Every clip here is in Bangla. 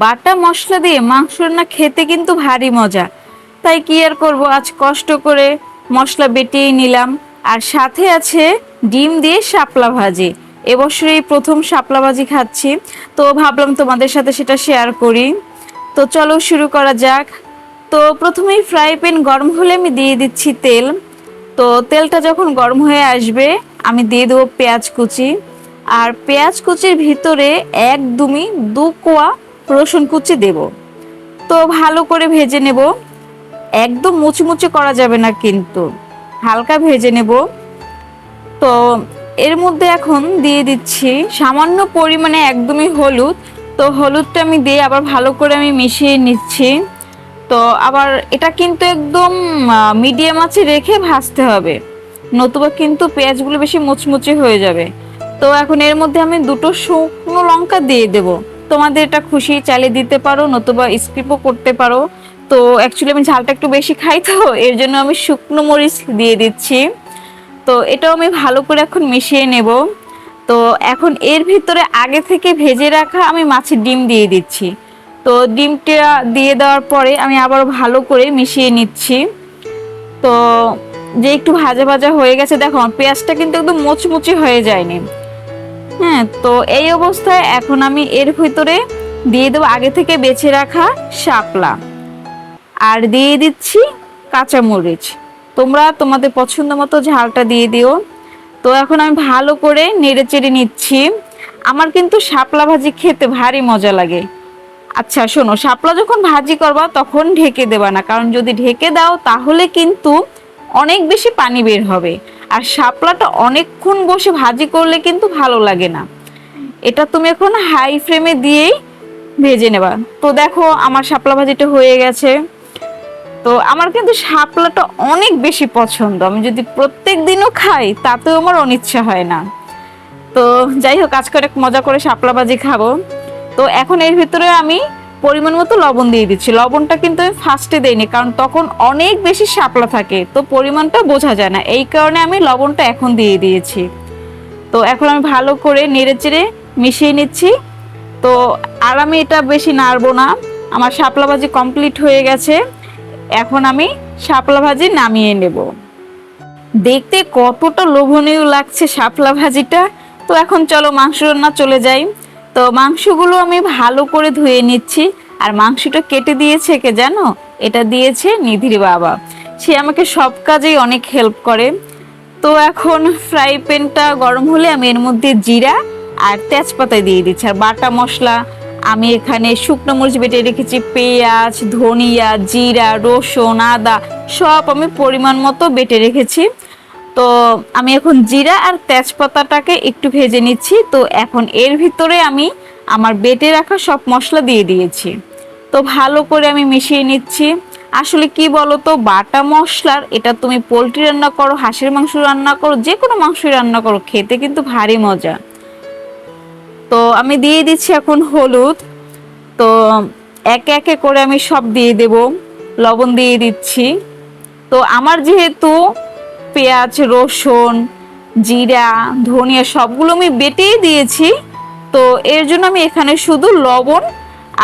বাটা মশলা দিয়ে মাংস রান্না খেতে কিন্তু ভারী মজা। তাই কি আর করব, আজ কষ্ট করে মশলা বেটেই নিলাম। আর সাথে আছে ডিম দিয়ে শাপলা ভাজি। এবছর এই প্রথম শাপলা ভাজি খাচ্ছি, তো ভাবলাম তোমাদের সাথে সেটা শেয়ার করি। তো চলো শুরু করা যাক। তো প্রথমেই ফ্রাই প্যান গরম হলে আমি দিয়ে দিচ্ছি তেল। তো তেলটা যখন গরম হয়ে আসবে আমি দিয়ে দেবো পেঁয়াজ কুচি। আর পেঁয়াজ কুচির ভিতরে একদমই 2 কোয়া রসুন কুচি দেব। তো ভালো করে ভেজে নেব, একদম মুচমুচে করা যাবে না কিন্তু, হালকা ভেজে নেব। তো এর মধ্যে এখন দিয়ে দিচ্ছি সামান্য পরিমাণে একদমই হলুদ। তো হলুদটা আমি দিয়ে আবার ভালো করে আমি মিশিয়ে নিচ্ছি। তো আবার এটা কিন্তু একদম মিডিয়াম আঁচে রেখে ভাজতে হবে, নতুবা কিন্তু পেঁয়াজগুলো বেশি মুচমুচে হয়ে যাবে। তো এখন এর মধ্যে আমি 2টো শুকনো লঙ্কা দিয়ে দেব। তোমাদের এটা খুশি চালিয়ে দিতে পারো, নতুবা স্কিপও করতে পারো। তো অ্যাকচুয়ালি আমি ঝালটা একটু বেশি খাই, তো এর জন্য আমি শুকনো মরিচ দিয়ে দিচ্ছি। তো এটাও আমি ভালো করে এখন মিশিয়ে নেব। তো এখন এর ভিতরে আগে থেকে ভেজে রাখা আমি মাছের ডিম দিয়ে দিচ্ছি। তো ডিমটা দিয়ে দেওয়ার পরে আমি আবার ভালো করে মিশিয়ে নিচ্ছি। তো যে একটু ভাজা ভাজা হয়ে গেছে, দেখো পেঁয়াজটা কিন্তু একদম মুচমুচে হয়ে যায়নি। হ্যাঁ, তো এই অবস্থায় এখন আমি এর ভিতরে দিয়ে দেবো আগে থেকে বেছে রাখা শাপলা, আর দিয়ে দিচ্ছি কাঁচামরিচ। তোমরা তোমাদের পছন্দ মতো ঝালটা দিয়ে দিও। তো এখন আমি ভালো করে নেড়ে চেড়ে নিচ্ছি। আমার কিন্তু শাপলা ভাজি খেতে ভারী মজা লাগে। আচ্ছা শোনো, শাপলা যখন ভাজি করবা তখন ঢেকে দেবা না, কারণ যদি ঢেকে দাও তাহলে কিন্তু অনেক বেশি পানি বের হবে। আর শাপলাটা অনেকক্ষণ বসে ভাজি করলে কিন্তু ভালো লাগে না। এটা তুমি এখন হাই ফ্লেমে দিয়েই ভেজে নেবা। তো দেখো আমার শাপলা ভাজিটা হয়ে গেছে। তো আমার কিন্তু শাপলাটা অনেক বেশি পছন্দ, আমি যদি প্রত্যেক দিনও খাই তাতেও আমার অনিচ্ছা হয় না। তো যাই হোক, আজকে অনেক মজা করে শাপলা ভাজি খাবো। তো এখন এর ভিতরে আমি পরিমাণ মতো লবণ দিয়ে দিচ্ছি। লবণটা কিন্তু আমি ফার্স্টে দেইনি, কারণ তখন অনেক বেশি শাপলা থাকে, তো পরিমাণটা বোঝা যায় না, এই কারণে আমি লবণটা এখন দিয়ে দিয়েছি। তো এখন আমি ভালো করে নেড়ে চেড়ে মিশিয়ে নিচ্ছি। তো আর আমি এটা বেশি নাড়বো না, আমার শাপলা ভাজি কমপ্লিট হয়ে গেছে। এখন আমি শাপলা ভাজি নামিয়ে নেব। দেখতে কতটা লোভনীয় লাগছে শাপলা ভাজিটা। তো এখন চলো মাংস রান্না চলে যাই। তো মাংসগুলো আমি ভালো করে ধুয়ে নিচ্ছি। আর মাংসটা কেটে দিয়েছে কে জানো? এটা দিয়েছে নিধির বাবা। সে আমাকে সব কাজেই অনেক হেল্প করে। তো এখন ফ্রাই প্যানটা গরম হলে আমি এর মধ্যে জিরা আর তেজপাতা দিয়ে দিচ্ছি, আর বাটা মশলা আমি এখানে শুকনো মরিচ বেটে রেখেছি, পেঁয়াজ, ধনিয়া, জিরা, রসুন, আদা সব আমি পরিমাণ মতো বেটে রেখেছি। তো আমি এখন জিরা আর তেজপাতাটাকে একটু ভেজে নিচ্ছি। তো এখন এর ভিতরে আমি আমার বেটে রাখা সব মশলা দিয়ে দিয়েছি। তো ভালো করে আমি মিশিয়ে নিচ্ছি। আসলে কি বলো তো, বাটা মশলার এটা তুমি পোলট্রি রান্না করো, হাঁসের মাংস রান্না করো, যে কোনো মাংসই রান্না করো, খেতে কিন্তু ভারী মজা। তো আমি দিয়ে দিচ্ছি এখন হলুদ। তো একে একে করে আমি সব দিয়ে দেব। লবণ দিয়ে দিচ্ছি। তো আমার যেহেতু পেঁয়াজ, রসুন, জিরা, ধনিয়া সবগুলো আমি বেটেই দিয়েছি, তো এর জন্য আমি এখানে শুধু লবণ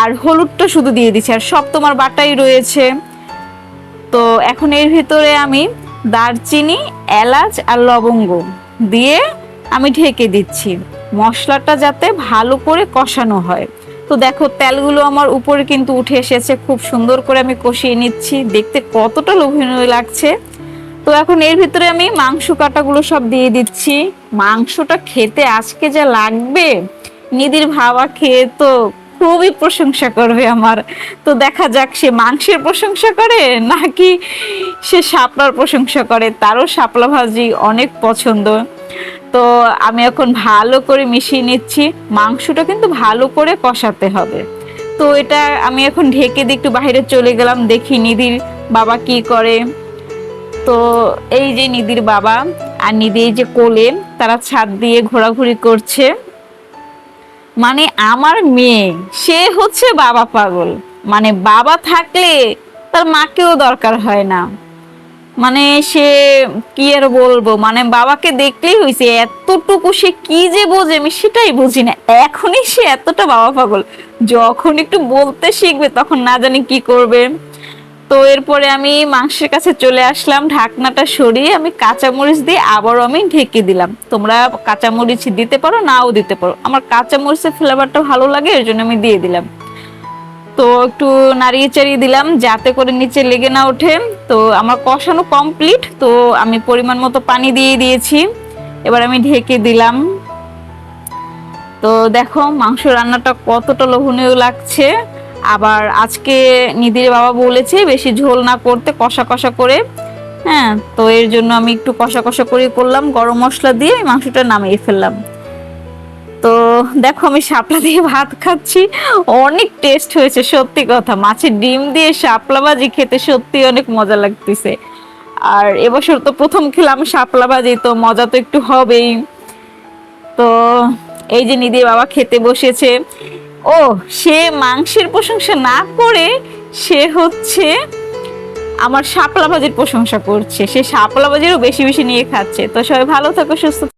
আর হলুদটা শুধু দিয়ে দিচ্ছি, আর সব তোমার বাটাই রয়েছে। তো এখন এর ভিতরে আমি দারচিনি, এলাচ আর লবঙ্গ দিয়ে আমি ঢেকে দিচ্ছি, মশলাটা যাতে ভালো করে কষানো হয়। তো দেখো তেলগুলো আমার উপরে কিন্তু উঠে এসেছে, খুব সুন্দর করে আমি কষিয়ে নিচ্ছি, দেখতে কতটা লোভনীয় লাগছে। তো এখন এর ভিতরে আমি মাংস কাটাগুলো সব দিয়ে দিচ্ছি। মাংসটা খেতে আজকে যা লাগবে, নিধির ভাবা খেয়ে তো খুবই প্রশংসা করবে আমার। তো দেখা যাক সে মাংসের প্রশংসা করে নাকি সে শাপলার প্রশংসা করে, তারও শাপলা ভাজি অনেক পছন্দ। তো আমি এখন ভালো করে মিশিয়ে নিচ্ছি, মাংসটা কিন্তু ভালো করে কষাতে হবে। তো এটা আমি এখন ঢেকে দিয়ে একটু বাইরে চলে গেলাম, দেখি নিধির বাবা কি করে। তো এই যে নিধির বাবা আর নিধি এই যে কোলে, তারা ছাদ দিয়ে ঘোরাঘুরি করছে। মানে আমার মেয়ে সে হচ্ছে বাবা পাগল, মানে বাবা থাকলে তার মাকেও দরকার হয় না। মানে সে কি আর বলবো, মানে বাবাকে দেখলেই হয়েছে, এতটুকু সে কি যে বোঝে আমি সেটাই বুঝি না, এখনই সে এতটা বাবা পাগল। যখন একটু বলতে শিখবে তখন না জানি কি করবে। তো এরপরে আমি মাংসের কাছে চলে আসলাম, ঢাকনাটা সরিয়ে আমি কাঁচামরিচ দিয়ে আবারও আমি ঢেকে দিলাম। তোমরা কাঁচামরিচ দিতে পারো, নাও দিতে পারো, আমার কাঁচামরিচের ফ্লেভারটা ভালো লাগে, এর জন্য আমি দিয়ে দিলাম। তো একটু নাড়িয়ে চাড়িয়ে দিলাম যাতে করে নিচে লেগে না ওঠে। তো আমার কষানো কমপ্লিট, তো আমি পরিমাণ মতো পানি দিয়ে দিয়েছি। এবার আমি ঢেকে দিলাম। তো দেখো মাংস রান্নাটা কতটা লোভনীয় লাগছে। আবার আজকে নিধির বাবা বলেছে বেশি ঝোল না করতে, কষা কষা করে। হ্যাঁ, তো এর জন্য আমি একটু কষা কষা করে করলাম, গরম মশলা দিয়ে মাংসটা নামিয়ে ফেললাম। তো দেখো আমি শাপলা দিয়ে ভাত খাচ্ছি, অনেক টেস্ট হয়েছে সত্যি কথা। মাছের ডিম দিয়ে শাপলা ভাজি খেতে সত্যি অনেক মজা লাগতেছে। আর এবছর তো প্রথম খেলাম শাপলা ভাজি, তো মজা তো একটু হবেই। তো এই যে নিধির বাবা খেতে বসেছে। ও, সে মাংসের প্রশংসা না করে সে হচ্ছে আমার শাপলা ভাজির প্রশংসা করছে, সে শাপলা ভাজিরও বেশি বেশি নিয়ে খাচ্ছে। তো সবাই ভালো থাকো, সুস্থ